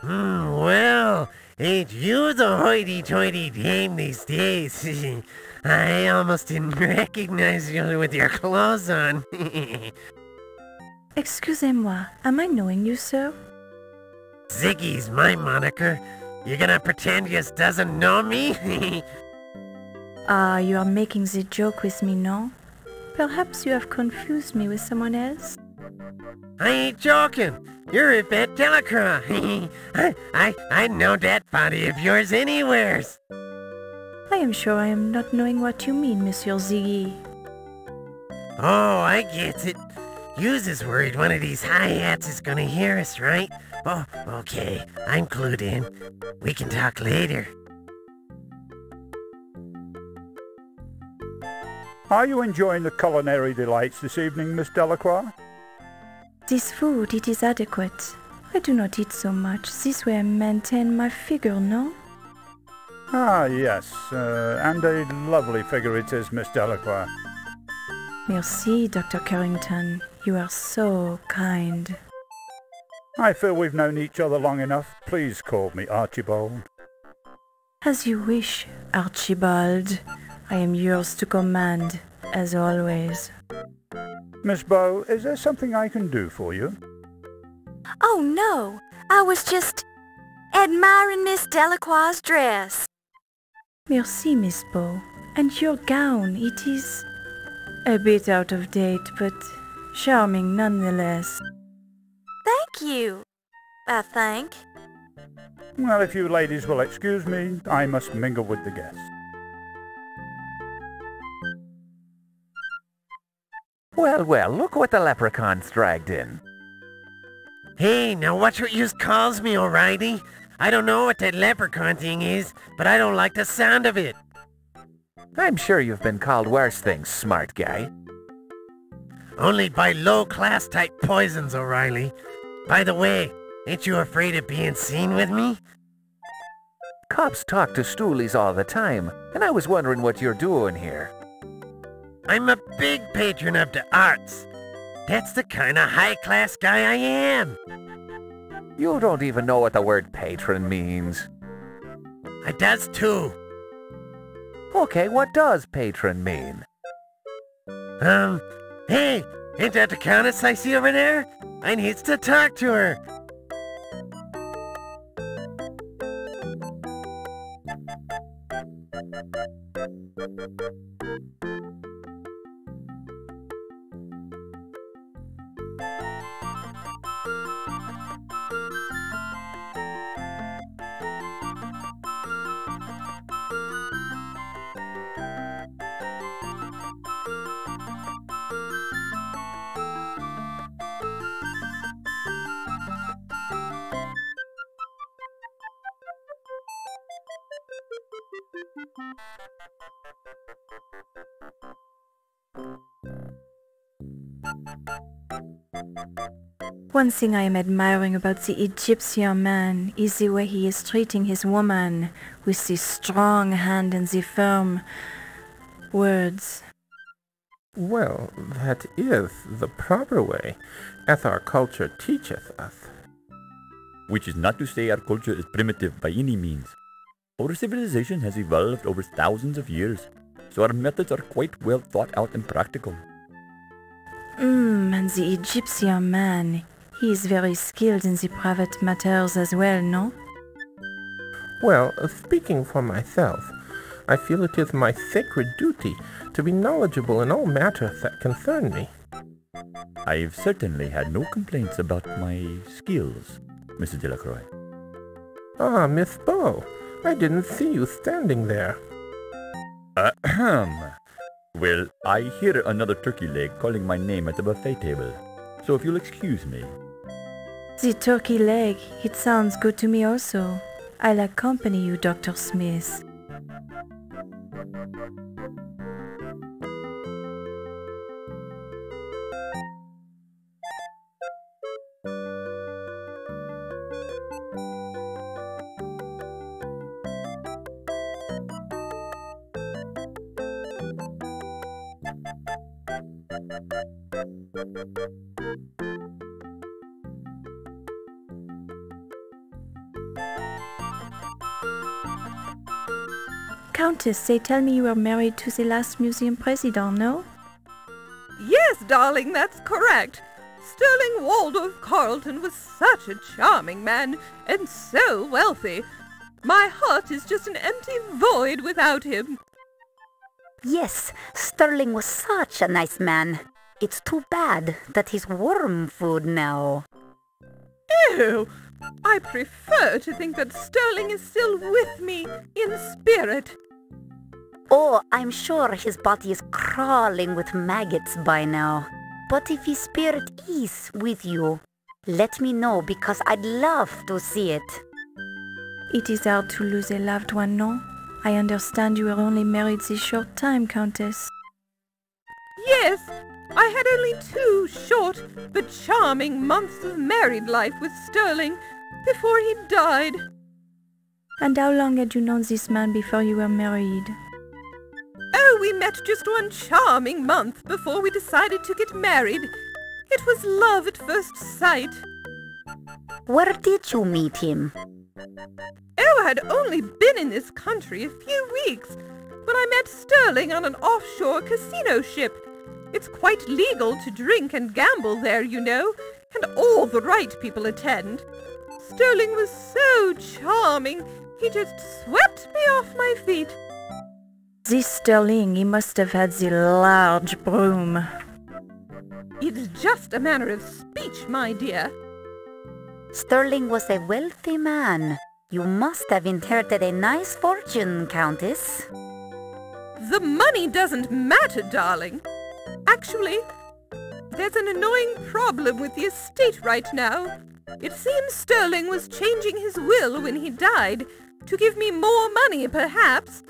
Well, ain't you the hoity-toity dame these days? I almost didn't recognize you with your clothes on. Excusez-moi, am I knowing you, sir? Ziggy's my moniker. You gonna pretend you doesn't know me? You are making the joke with me, no? Perhaps you have confused me with someone else? I ain't joking. You're Yvette Delacroix. I'd know that body of yours anywheres. I am sure I am not knowing what you mean, Monsieur Ziggy. Oh, I get it. Yous is worried one of these hi-hats is gonna hear us, right? Oh, okay. I'm clued in. We can talk later. Are you enjoying the culinary delights this evening, Miss Delacroix? This food, it is adequate. I do not eat so much. This way I maintain my figure, no? Ah, yes. And a lovely figure it is, Miss Delacroix. Merci, Dr. Carrington. You are so kind. I feel we've known each other long enough. Please call me Archibald. As you wish, Archibald. I am yours to command, as always. Miss Bow, is there something I can do for you? Oh, no. I was just admiring Miss Delacroix's dress. Merci, Miss Bow. And your gown, it is a bit out of date, but charming nonetheless. Thank you, I think. Well, if you ladies will excuse me, I must mingle with the guests. Well, well, look what the leprechaun's dragged in. Hey, now watch what yous calls me, O'Reilly. I don't know what that leprechaun thing is, but I don't like the sound of it. I'm sure you've been called worse things, smart guy. Only by low-class type poisons, O'Reilly. By the way, ain't you afraid of being seen with me? Cops talk to stoolies all the time, and I was wondering what you're doing here. I'm a big patron of the arts. That's the kind of high-class guy I am. You don't even know what the word patron means. I does too. Okay, what does patron mean? Hey, ain't that the countess I see over there? I needs to talk to her. One thing I am admiring about the Egyptian man is the way he is treating his woman, with the strong hand and the firm words. Well, that is the proper way, as our culture teacheth us. Which is not to say our culture is primitive by any means. Our civilization has evolved over thousands of years, so our methods are quite well thought out and practical. And the Egyptian man, he is very skilled in the private matters as well, no? Well, speaking for myself, I feel it is my sacred duty to be knowledgeable in all matters that concern me. I've certainly had no complaints about my skills, Mrs. Delacroix. Ah, Miss Bow, I didn't see you standing there. Ahem. Well, I hear another turkey leg calling my name at the buffet table, so if you'll excuse me. The turkey leg, it sounds good to me also. I'll accompany you, Dr. Smith. Countess, they tell me you were married to the last museum president, no? Yes, darling, that's correct. Sterling Waldorf Carlton was such a charming man, and so wealthy. My heart is just an empty void without him. Yes, Sterling was such a nice man. It's too bad that he's worm food now. Ew! I prefer to think that Sterling is still with me in spirit. Oh, I'm sure his body is crawling with maggots by now. But if his spirit is with you, let me know because I'd love to see it. It is hard to lose a loved one, no? I understand you were only married this short time, Countess. Yes, I had only 2 short but charming months of married life with Sterling before he died. And how long had you known this man before you were married? Oh, we met just 1 charming month before we decided to get married. It was love at first sight. Where did you meet him? Oh, I had only been in this country a few weeks when I met Sterling on an offshore casino ship. It's quite legal to drink and gamble there, you know, and all the right people attend. Sterling was so charming, he just swept me off my feet. This Sterling, he must have had the large broom. It's just a manner of speech, my dear. Sterling was a wealthy man. You must have inherited a nice fortune, Countess. The money doesn't matter, darling. Actually, there's an annoying problem with the estate right now. It seems Sterling was changing his will when he died, to give me more money, perhaps.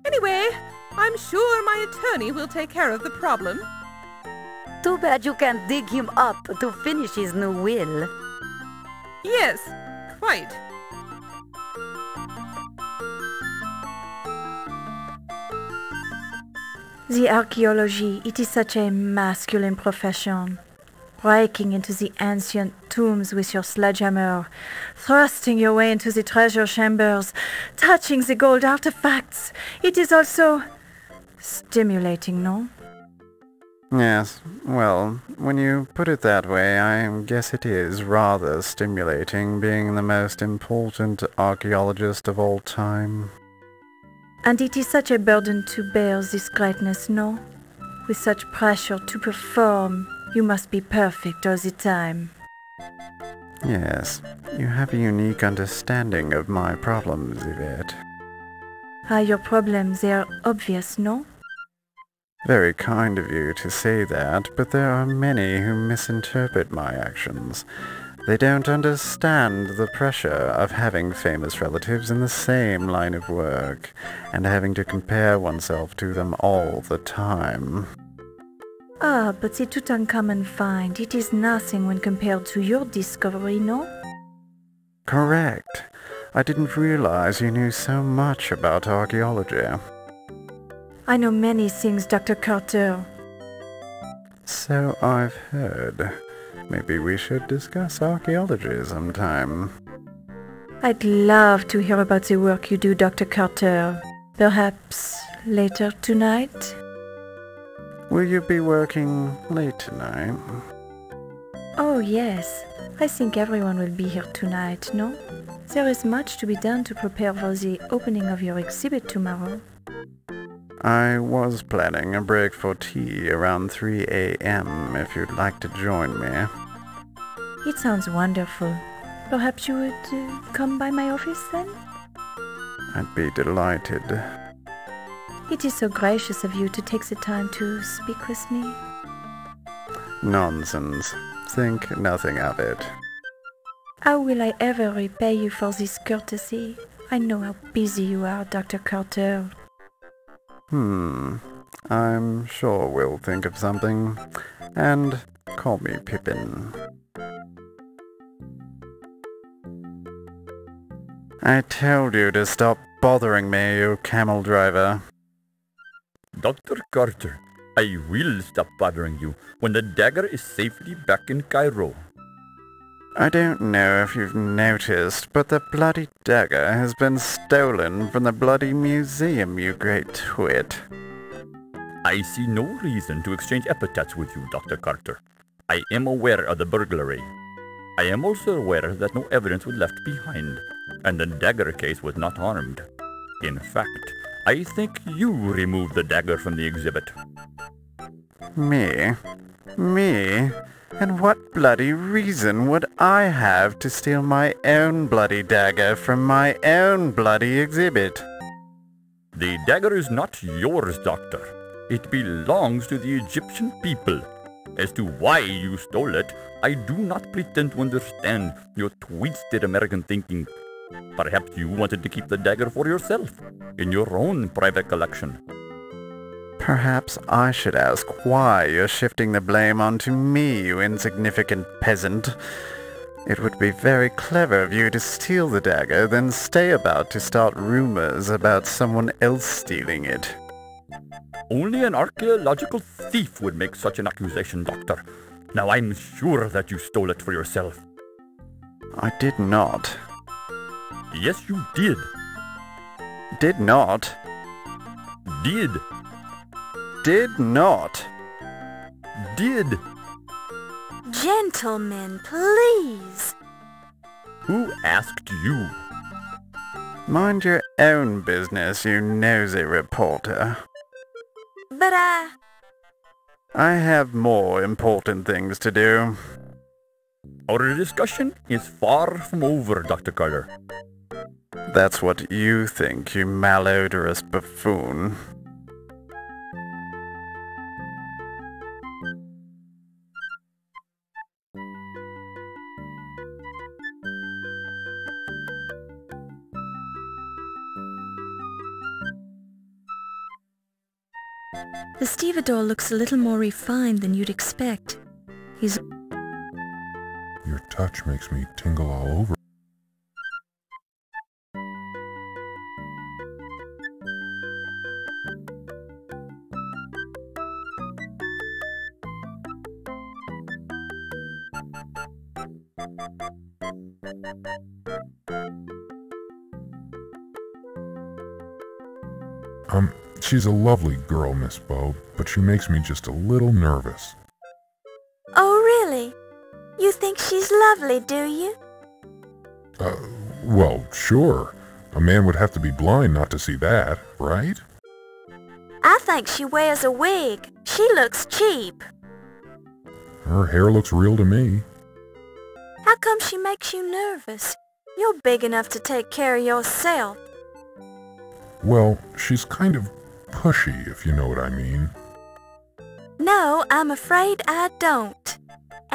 Anyway, I'm sure my attorney will take care of the problem. Too bad you can't dig him up to finish his new will. Yes, quite. The archaeology, it is such a masculine profession. Breaking into the ancient tombs with your sledgehammer, thrusting your way into the treasure chambers, touching the gold artifacts. It is also stimulating, no? Yes, well, when you put it that way, I guess it is rather stimulating being the most important archaeologist of all time. And it is such a burden to bear this greatness, no? With such pressure to perform, you must be perfect all the time. Yes, you have a unique understanding of my problems, Yvette. Your problems, they are obvious, no? Very kind of you to say that, but there are many who misinterpret my actions. They don't understand the pressure of having famous relatives in the same line of work, and having to compare oneself to them all the time. Ah, but the Tutankhamun find, it is nothing when compared to your discovery, no? Correct. I didn't realize you knew so much about archaeology. I know many things, Dr. Carter. So I've heard. Maybe we should discuss archaeology sometime. I'd love to hear about the work you do, Dr. Carter. Perhaps later tonight? Will you be working late tonight? Oh, yes. I think everyone will be here tonight, no? There is much to be done to prepare for the opening of your exhibit tomorrow. I was planning a break for tea around 3 a.m. if you'd like to join me. It sounds wonderful. Perhaps you would come by my office then? I'd be delighted. It is so gracious of you to take the time to speak with me. Nonsense. Think nothing of it. How will I ever repay you for this courtesy? I know how busy you are, Dr. Carter. I'm sure we'll think of something. And call me Pippin. I told you to stop bothering me, you camel driver. Dr. Carter, I will stop bothering you when the dagger is safely back in Cairo. I don't know if you've noticed, but the bloody dagger has been stolen from the bloody museum, you great twit. I see no reason to exchange epithets with you, Dr. Carter. I am aware of the burglary. I am also aware that no evidence was left behind, and the dagger case was not harmed. In fact, I think you removed the dagger from the exhibit. Me? Me? And what bloody reason would I have to steal my own bloody dagger from my own bloody exhibit? The dagger is not yours, Doctor. It belongs to the Egyptian people. As to why you stole it, I do not pretend to understand your twisted American thinking. Perhaps you wanted to keep the dagger for yourself, in your own private collection. Perhaps I should ask why you're shifting the blame onto me, you insignificant peasant. It would be very clever of you to steal the dagger, then stay about to start rumors about someone else stealing it. Only an archaeological thief would make such an accusation, Doctor. Now I'm sure that you stole it for yourself. I did not. Yes, you did. Did not? Did. Did not. Did. Gentlemen, please. Who asked you? Mind your own business, you nosy reporter. But I have more important things to do. Our discussion is far from over, Dr. Carter. That's what you think, you malodorous buffoon. The stevedore looks a little more refined than you'd expect. He's... Your touch makes me tingle all over. She's a lovely girl, Miss Bo, but she makes me just a little nervous. Oh, really? You think she's lovely, do you? Well, sure. A man would have to be blind not to see that, right? I think she wears a wig. She looks cheap. Her hair looks real to me. How come she makes you nervous? You're big enough to take care of yourself. Well, she's kind of pushy, if you know what I mean. No, I'm afraid I don't.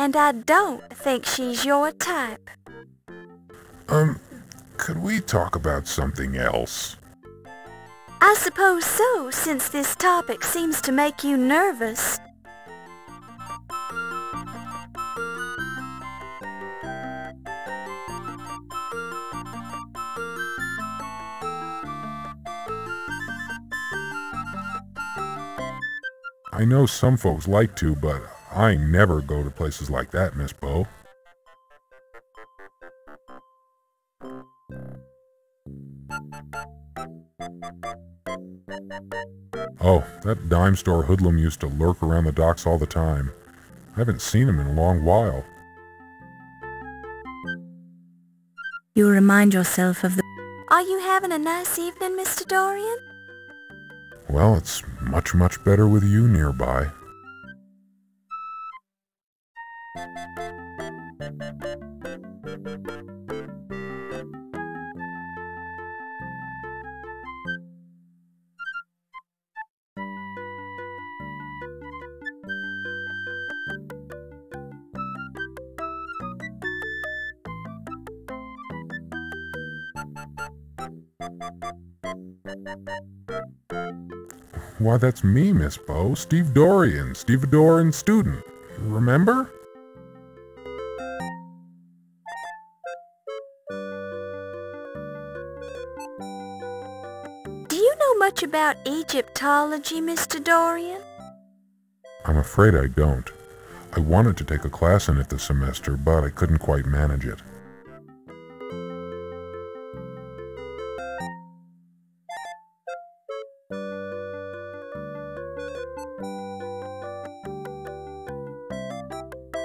and I don't think she's your type. Could we talk about something else? I suppose so, since this topic seems to make you nervous. I know some folks like to, but I never go to places like that, Miss Bo. Oh, that dime store hoodlum used to lurk around the docks all the time. I haven't seen him in a long while. You remind yourself of the... Are you having a nice evening, Mr. Dorian? Well, it's much, much better with you nearby. Why, that's me, Miss Bo. Steve Dorian, stevedore student. Remember? Do you know much about Egyptology, Mr. Dorian? I'm afraid I don't. I wanted to take a class in it this semester, but I couldn't quite manage it.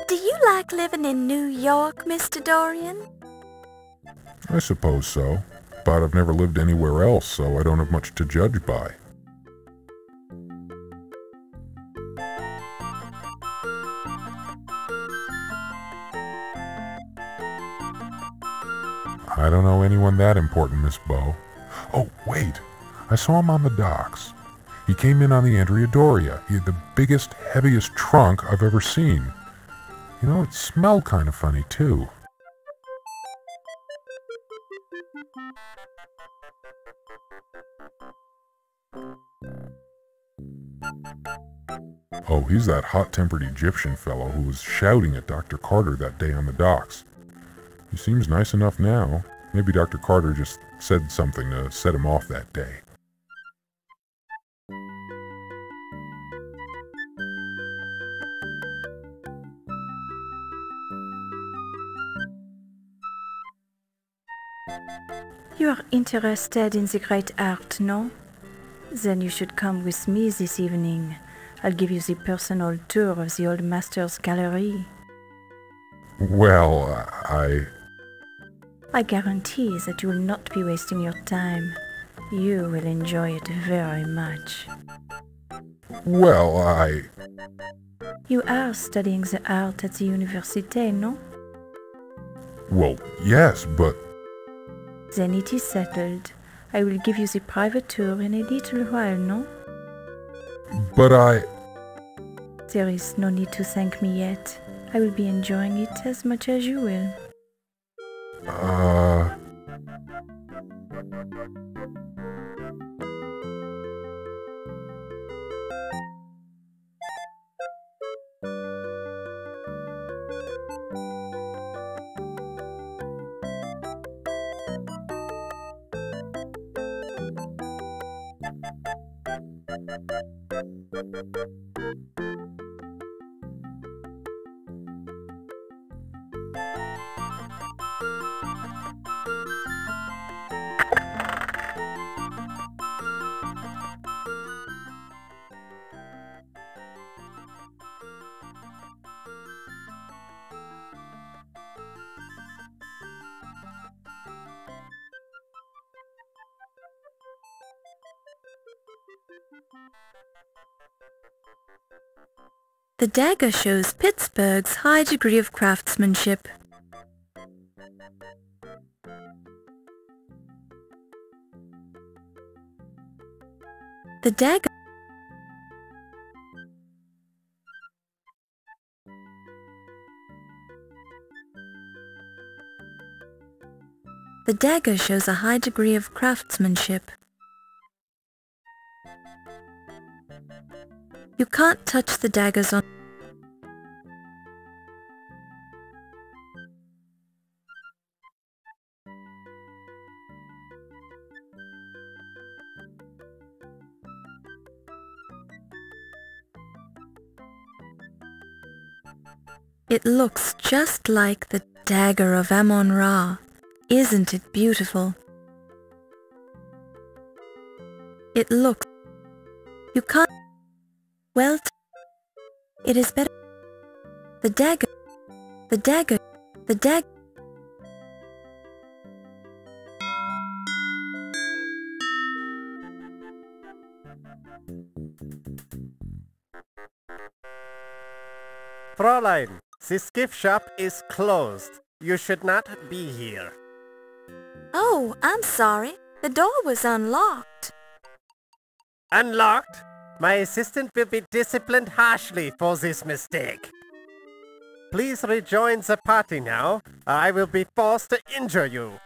Do you like living in New York, Mr. Dorian? I suppose so, but I've never lived anywhere else, so I don't have much to judge by. I don't know anyone that important, Miss Bo. Oh, wait! I saw him on the docks. He came in on the Andrea Doria. He had the biggest, heaviest trunk I've ever seen. You know, it smelled kind of funny, too. Oh, he's that hot-tempered Egyptian fellow who was shouting at Dr. Carter that day on the docks. He seems nice enough now. Maybe Dr. Carter just said something to set him off that day. You are interested in the great art, no? Then you should come with me this evening. I'll give you the personal tour of the old master's gallery. Well, I guarantee that you will not be wasting your time. You will enjoy it very much. Well, You are studying the art at the université, no? Well, yes, but... Then it is settled. I will give you the private tour in a little while, no? But There is no need to thank me yet. I will be enjoying it as much as you will. The Dagger shows Pittsburgh's high degree of craftsmanship. The Dagger The dagger shows a high degree of craftsmanship. You can't touch the daggers on. It looks just like the dagger of Amon Ra. Isn't it beautiful? It looks... You can't... Well, it is better... The dagger... The dagger... The dagger... Fräulein, the gift shop is closed. You should not be here. Oh, I'm sorry. The door was unlocked. Unlocked? My assistant will be disciplined harshly for this mistake. Please rejoin the party now, or I will be forced to injure you.